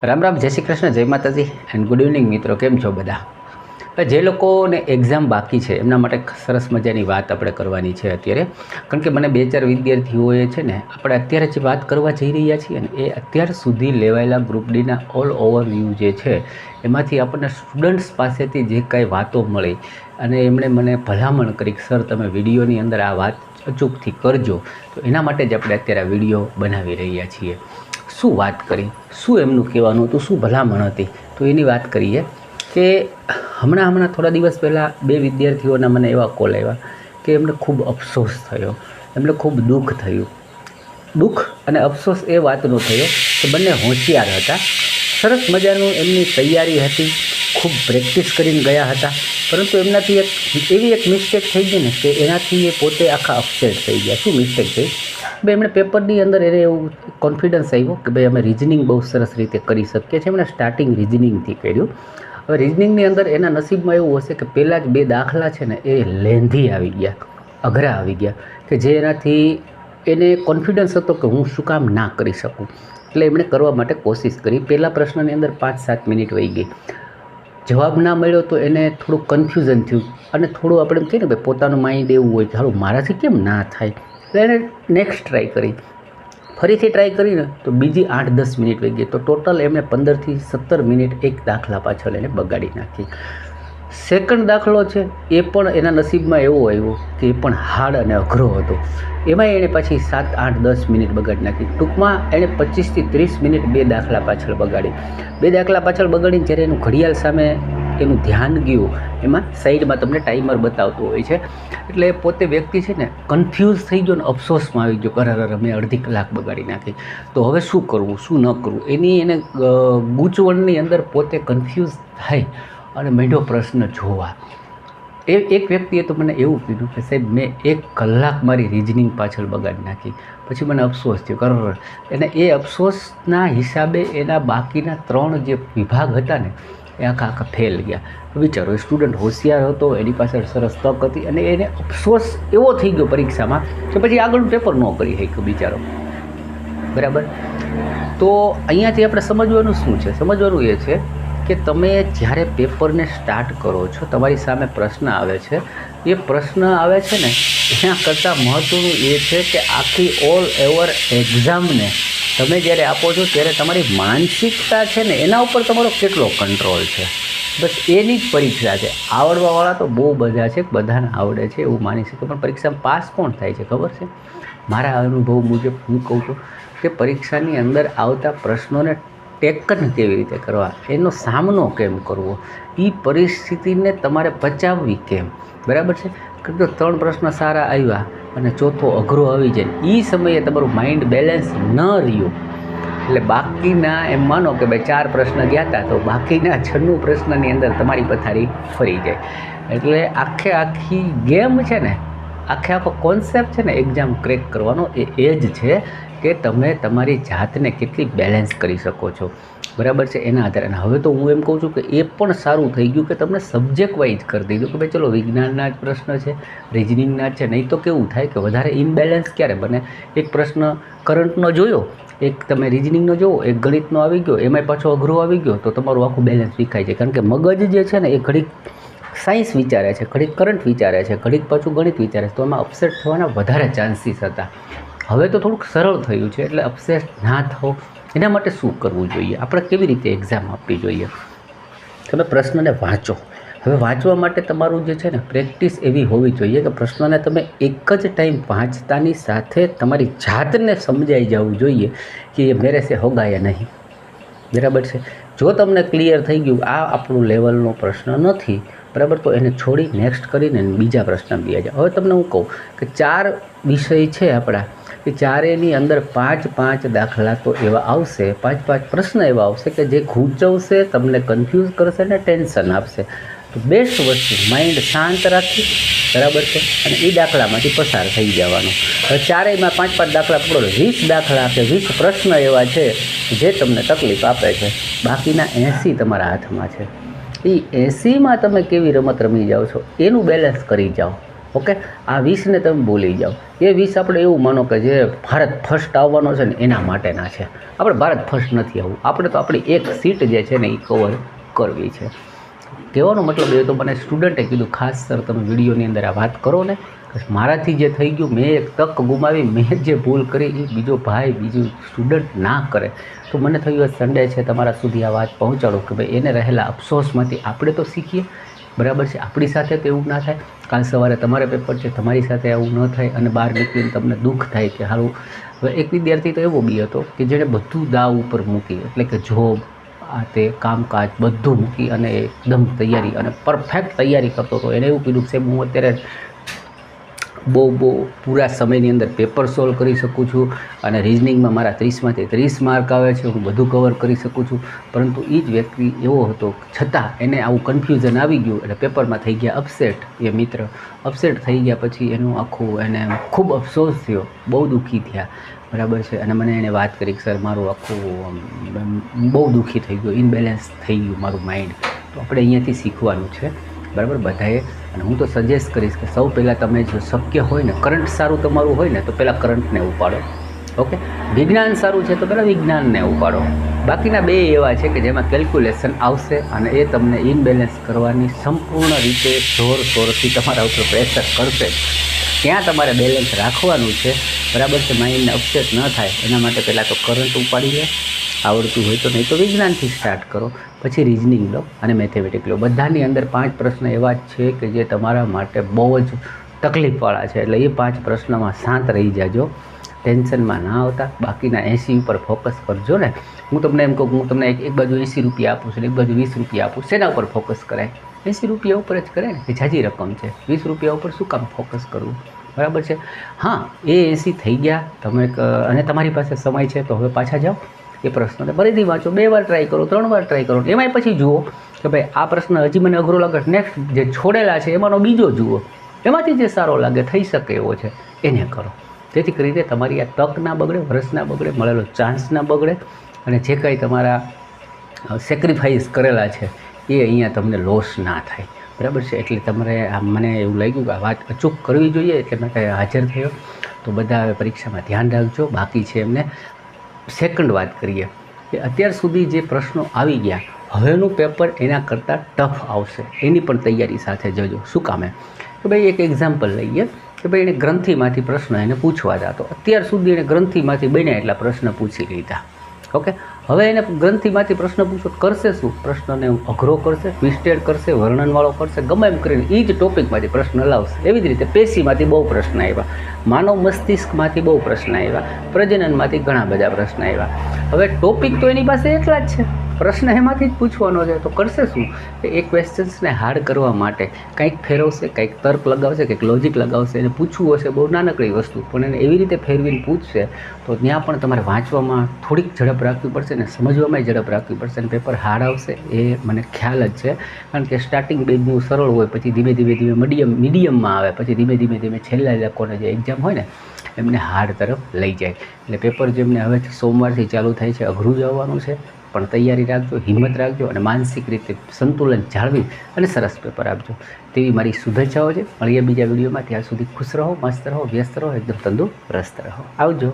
રામ રામ, જય શ્રી કૃષ્ણ, જય માતાજી એન્ડ ગુડ ઇવનિંગ મિત્રો. કેમ છો બધા? જે લોકોને એક્ઝામ બાકી છે એમના માટે સરસ મજાની વાત આપણે કરવાની છે અત્યારે. કારણ કે મને 2-4 વિદ્યાર્થીઓએ છે ને આપણે અત્યારે જે વાત કરવા જઈ રહ્યા છીએ ને એ અત્યાર સુધી લેવાયેલા ગ્રુપ ડીના ઓલ ઓવરવ્યૂ જે છે એમાંથી આપણને સ્ટુડન્ટ્સ પાસેથી જે કાંઈ વાતો મળી અને એમણે મને ભલામણ કરી કે સર તમે વિડીયોની અંદર આ વાત અચૂકથી કરજો, તો એના માટે જ આપણે અત્યારે આ વિડીયો બનાવી રહ્યા છીએ. શું વાત કરી, શું એમનું કહેવાનું હતું, શું ભલામણ હતી, તો એની વાત કરીએ કે હમણાં થોડા દિવસ પહેલાં 2 વિદ્યાર્થીઓના મને એવા કોલ આવ્યા કે એમને ખૂબ અફસોસ થયો, એમને ખૂબ દુઃખ થયું. દુઃખ અને અફસોસ એ વાતનો થયો કે બંને હોશિયાર હતા, સરસ મજાનું એમની તૈયારી હતી, ખૂબ પ્રેક્ટિસ કરીને ગયા હતા, પરંતુ એમનાથી એવી એક મિસ્ટેક થઈ ગઈ ને કે એનાથી એ પોતે આખા અપસેટ થઈ ગયા. શું મિસ્ટેક થઈ? ભાઈ એમણે પેપરની અંદર એને એવું કોન્ફિડન્સ આવ્યો કે ભાઈ અમે રિઝનિંગ બહુ સરસ રીતે કરી શકીએ છીએ. એમણે સ્ટાર્ટિંગ રિઝનિંગથી કર્યું. હવે રિઝનિંગની અંદર એના નસીબમાં એવું હશે કે પહેલાં જ 2 દાખલા છે ને એ લેન્ધી આવી ગયા, અઘરા આવી ગયા, કે જે એનાથી એને કોન્ફિડન્સ હતો કે હું શું કામ ના કરી શકું. એટલે એમણે કરવા માટે કોશિશ કરી. પહેલા પ્રશ્નની અંદર 5-7 મિનિટ વહી ગઈ, જવાબ ના મળ્યો તો એને થોડું કન્ફ્યુઝન થયું અને થોડું આપણે એમ કહીએ ને ભાઈ પોતાનું માઇન્ડ એવું હોય કે હારું મારાથી કેમ ના થાય. એટલે એને નેક્સ્ટ ટ્રાય કરી, ફરીથી ટ્રાય કરીને તો બીજી 8-10 મિનિટ વહી ગઈ. તો ટોટલ એમણે 15થી 17 મિનિટ એક દાખલા પાછળ એને બગાડી નાખી. સેકન્ડ દાખલો છે એ પણ એના નસીબમાં એવો આવ્યો કે એ પણ હાર્ડ અને અઘરો હતો. એમાંય એણે પાછી 7-8-10 મિનિટ બગાડી નાખી. ટૂંકમાં એણે 25થી 30 મિનિટ 2 દાખલા પાછળ બગાડી. 2 દાખલા પાછળ બગાડીને જ્યારે એનું ઘડિયાળ સામે એનું ધ્યાન ગયું, એમાં સાઈડમાં તમને ટાઈમર બતાવતું હોય છે, એટલે પોતે વ્યક્તિ છે ને કન્ફ્યુઝ થઈ ગયો ને અફસોસમાં આવી ગયો, અરે મેં અડધી કલાક બગાડી નાખી, તો હવે શું કરવું શું ન કરવું એની એને ગૂંચવણની અંદર પોતે કન્ફ્યુઝ થાય અને માંડ્યો પ્રશ્ન જોવા. એક વ્યક્તિએ તો મને એવું કીધું કે સાહેબ મેં 1 કલાક મારી રિઝનિંગ પાછળ બગાડી નાખી, પછી મને અફસોસ થયો. એને એ અફસોસના હિસાબે એના બાકીના 3 જે વિભાગ હતા ને એ આખા ફેલ ગયા. વિચારો, એ સ્ટુડન્ટ હોશિયાર હતો, એની પાછળ સરસ તક હતી અને એને અફસોસ એવો થઈ ગયો પરીક્ષામાં કે પછી આગળનું પેપર ન કરી શક્યો બિચારો. બરાબર? તો અહીંયાથી આપણે સમજવાનું શું છે? સમજવાનું એ છે કે તમે જ્યારે પેપરને સ્ટાર્ટ કરો છો, તમારી સામે પ્રશ્ન આવે છે, એ પ્રશ્ન આવે છે ને એના કરતાં મહત્ત્વનું એ છે કે આખી ઓલ ઓવર એક્ઝામને તમે જ્યારે આપો છો ત્યારે તમારી માનસિકતા છે ને એના ઉપર તમારો કેટલો કંટ્રોલ છે, બસ એની જ પરીક્ષા છે. આવડવાવાળા તો બહુ બધા છે, બધાને આવડે છે એવું માની શકે, પણ પરીક્ષામાં પાસ કોણ થાય છે ખબર છે? મારા અનુભવ મુજબ હું કહું છું કે પરીક્ષાની અંદર આવતા પ્રશ્નોને ટેકન કેવી રીતે કરવા, એનો સામનો કેમ કરવો, એ પરિસ્થિતિને તમારે પચાવવી કેમ. બરાબર છે? જો 3 પ્રશ્ન સારા આવ્યા અને 4થો અઘરો આવી જાય, એ સમયે તમારું માઇન્ડ બેલેન્સ ન રહ્યું એટલે બાકીના એમ માનો કે ભાઈ 4 પ્રશ્ન ગયા હતા તો બાકીના 96 પ્રશ્નની અંદર તમારી પથારી ફરી જાય. એટલે આખી ગેમ છે ને, આખો કોન્સેપ્ટ છે ને એક્ઝામ ક્રેક કરવાનો એ જ છે કે તમે તમારી જાતને કેટલી બેલેન્સ કરી શકો છો. બરાબર છે? એના આધારે. અને હવે તો હું એમ કહું છું કે એ પણ સારું થઈ ગયું કે તમને સબ્જેક્ટ વાઇઝ કરી દીધું કે ભાઈ ચલો વિજ્ઞાનના જ પ્રશ્ન છે, રિઝનિંગના જ છે. નહીં તો કેવું થાય કે વધારે ઇમ્બેલેન્સ ક્યારે બને? એક પ્રશ્ન કરંટનો જોયો, એક તમે રિઝનિંગનો જોવો, એક ગણિતનો આવી ગયો, એમાંય પાછો અઘરો આવી ગયો, તો તમારું આખું બેલેન્સ વિખાય છે. કારણ કે મગજ જે છે ને એ ઘડીક સાયન્સ વિચારે છે, ઘડીક કરંટ વિચારે છે, ઘડીક પાછું ગણિત વિચારે છે, તો એમાં અપસેટ થવાના વધારે ચાન્સીસ હતા. હવે તો થોડુંક સરળ થયું છે, એટલે અપસેટ ના થાઓ એના માટે શું કરવું જોઈએ, આપણે કેવી રીતે એક્ઝામ આપવી જોઈએ? તમે પ્રશ્નને વાંચો. હવે વાંચવા માટે તમારું જે છે ને પ્રેક્ટિસ એવી હોવી જોઈએ કે પ્રશ્નને તમે એક જ ટાઈમ વાંચતાની સાથે તમારી જાતને સમજાઈ જવું જોઈએ કે એ મેરે સે હોગા યા નહીં. બરાબર છે? જો તમને ક્લિયર થઈ ગયું આ આપણું લેવલનો પ્રશ્ન નથી, બરાબર, તો એને છોડી નેક્સ્ટ કરીને બીજા પ્રશ્ન બી જાય. હવે તમને હું કહું કે 4 વિષય છે આપણા, એ 4ની અંદર 5-5 દાખલા તો એવા આવશે, 5-5 પ્રશ્ન એવા આવશે કે જે ગૂંચવશે, તમને કન્ફ્યુઝ કરશે ને ટેન્શન આપશે. તો બેસ્ટ વસ્તુ માઇન્ડ શાંત રાખી, બરાબર છે, અને એ દાખલામાંથી પસાર થઈ જવાનું. હવે 4માં 5-5 દાખલા પકડો, 20 દાખલા કે 20 પ્રશ્ન એવા છે જે તમને તકલીફ આપે છે, બાકીના 80 તમારા હાથમાં છે. એ 80માં તમે કેવી રમત રમી જાઓ છો એનું બેલેન્સ કરી જાઓ. ઓકે, આ 20ને તમે ભૂલી જાઓ. એ 20 આપણે એવું માનો કે જે ભારત ફર્સ્ટ આવવાનો છે ને એના માટેના છે. આપણે ભારત ફર્સ્ટ નથી આવવું, આપણે તો આપણી એક સીટ જે છે ને એ કવર કરવી છે. કહેવાનો મતલબ એ તો મને સ્ટુડન્ટે કીધું ખાસ સર તમે વિડીયોની અંદર આ વાત કરો ને, મારાથી જે થઈ ગયું, મેં એક તક ગુમાવી, મેં જે ભૂલ કરી એ બીજો ભાઈ બીજું સ્ટુડન્ટ ના કરે. તો મને થયું સન્ડે છે તમારા સુધી આ વાત પહોંચાડું કે ભાઈ એને રહેલા અફસોસમાંથી આપણે તો શીખીએ, બરાબર છે. આપણી સાથે તો એવું ના થાય, કાલ સવારે તમારે પેપર છે, તમારી સાથે આવું ન થાય અને બહાર નીકળીને તમને દુઃખ થાય કે સારું. હવે એક વિદ્યાર્થી તો એવો બી હતો કે જેણે બધું દાવ ઉપર મૂકી, એટલે કે જોબ આ તે કામકાજ બધું મૂકી અને એકદમ તૈયારી અને પરફેક્ટ તૈયારી કરતો હતો. એને એવું કીધું કે હું અત્યારે બહુ પૂરા સમયની અંદર પેપર સોલ્વ કરી શકું છું અને રિઝનિંગમાં મારા 30માંથી 30 માર્ક આવે છે, હું બધું કવર કરી શકું છું. પરંતુ એ જ વ્યક્તિ એવો હતો, છતાં એને આવું કન્ફ્યુઝન આવી ગયું એટલે પેપરમાં થઈ ગયા અપસેટ. એ મિત્ર અપસેટ થઈ ગયા પછી એનું આખું એને ખૂબ અફસોસ થયો, બહુ દુઃખી થયા, બરાબર છે. અને મને એને વાત કરી કે સર મારું આખું બહુ દુઃખી થઈ ગયું, ઇનબેલેન્સ થઈ ગયું મારું માઇન્ડ. તો આપણે અહીંયાથી શીખવાનું છે, બરાબર બધાએ. અને હું તો સજેસ્ટ કરીશ કે સૌ પહેલાં તમે જો શક્ય હોય ને, કરંટ સારું તમારું હોય ને તો પહેલાં કરંટને ઉપાડો, ઓકે. વિજ્ઞાન સારું છે તો પહેલાં વિજ્ઞાનને ઉપાડો. બાકીના બે એવા છે કે જેમાં કેલ્ક્યુલેશન આવશે અને એ તમને ઇનબેલેન્સ કરવાની સંપૂર્ણ રીતે જોરશોરથી તમારા ઉપર પ્રેશર કરશે. ત્યાં તમારે બેલેન્સ રાખવાનું છે, બરાબર છે. માઇન્ડને અપસેટ ન થાય એના માટે પહેલાં તો કરંટ ઉપાડી લે, આવડતું હોય તો, નહીં તો વિજ્ઞાનથી સ્ટાર્ટ કરો, પછી રિઝનિંગ લો અને મેથેમેટિક લો. બધાની અંદર 5 પ્રશ્ન એવા જ છે કે જે તમારા માટે બહુ જ તકલીફવાળા છે. એટલે એ 5 પ્રશ્નમાં શાંત રહી જાજો, ટેન્શનમાં ના આવતા. બાકીના 80 ઉપર ફોકસ કરજો ને. હું તમને એમ કહું, હું તમને એક બાજુ 80 રૂપિયા આપું છું, એક બાજુ 20 રૂપિયા આપું, શેના ઉપર ફોકસ કરાય? 80 રૂપિયા ઉપર જ કરાય ને, કે ઝાઝી રકમ છે. 20 રૂપિયા ઉપર શું કામ ફોકસ કરવું, બરાબર છે. હા, એ 80 થઈ ગયા તમે અને તમારી પાસે સમય છે તો હવે પાછા જાઓ એ પ્રશ્નને ફરીથી વાંચો, 2 વાર ટ્રાય કરો, 3 વાર ટ્રાય કરો. એમાંય પછી જુઓ કે ભાઈ આ પ્રશ્ન હજી મને અઘરો લાગે, નેક્સ્ટ જે છોડેલા છે એમાંનો બીજો જુઓ, એમાંથી જે સારો લાગે થઈ શકે એવો છે એને કરો. જેથી કરીને તમારી આ તક ના બગડે, વર્ષ ના બગડે, મળેલો ચાન્સ ના બગડે અને જે કંઈ તમારા સેક્રિફાઈસ કરેલા છે એ અહીંયા તમને લોસ ના થાય, બરાબર છે. એટલે તમારે મને એવું લાગ્યું કે આ વાત અચૂક કરવી જોઈએ એટલે મેં કંઈ હાજર થયો. તો બધા હવે પરીક્ષામાં ધ્યાન રાખજો. બાકી છે એમને સેકન્ડ વાત કરીએ કે અત્યાર સુધી જે પ્રશ્નો આવી ગયા, હવેનું પેપર એના કરતાં ટફ આવશે, એની પણ તૈયારી સાથે જજો. શું કામે કે ભાઈ એક એક્ઝામ્પલ લઈએ કે ભાઈ એને ગ્રંથિમાંથી પ્રશ્ન એને પૂછવા હતા, તો અત્યાર સુધી એને ગ્રંથિમાંથી બન્યા એટલા પ્રશ્ન પૂછી લીધા, ઓકે. હવે એને ગ્રંથિમાંથી પ્રશ્ન પૂછો કરશે શું? પ્રશ્નને અઘરો કરશે, ટ્વિસ્ટેડ કરશે, વર્ણનવાળો કરશે, ગમે એમ કરીને એ જ ટોપિકમાંથી પ્રશ્ન લાવશે. એવી જ રીતે પેશીમાંથી બહુ પ્રશ્ન આવ્યા, માનવ મસ્તિષ્કમાંથી બહુ પ્રશ્ન આવ્યા, પ્રજનનમાંથી ઘણા બધા પ્રશ્ન આવ્યા. હવે ટોપિક તો એની પાસે એટલા જ છે, પ્રશ્ન એમાંથી જ પૂછવાનો છે. તો કરશે શું? એ ક્વેશ્ચન્સને હાર્ડ કરવા માટે કંઈક ફેરવશે, કંઈક તર્ક લગાવશે, કંઈક લોજિક લગાવશે. એને પૂછવું હશે બહુ નાનકડી વસ્તુ, પણ એને એવી રીતે ફેરવીને પૂછશે તો ત્યાં પણ તમારે વાંચવામાં થોડીક ઝડપ રાખવી પડશે ને સમજવામાં ઝડપ રાખવી પડશે. અને પેપર હાર્ડ આવશે એ મને ખ્યાલ જ છે, કારણ કે સ્ટાર્ટિંગ બેઝનું સરળ હોય, પછી ધીમે ધીમે મીડિયમમાં આવે, પછી ધીમે છેલ્લા લોકોને જે એક્ઝામ હોય ને એમને હાર્ડ તરફ લઈ જાય. એટલે પેપર જેમને હવેથી સોમવારથી ચાલુ થાય છે, અઘરું જ આવવાનું છે, પણ તૈયારી રાખજો, હિંમત રાખજો અને માનસિક રીતે સંતુલન જાળવી અને સરસ પેપર આપજો તેવી મારી શુભેચ્છાઓ છે. મળીએ બીજા વિડીયોમાં. ત્યાં સુધી ખુશ રહો, મસ્ત રહો, વ્યસ્ત રહો, એકદમ તંદુરસ્ત રહો. આવજો.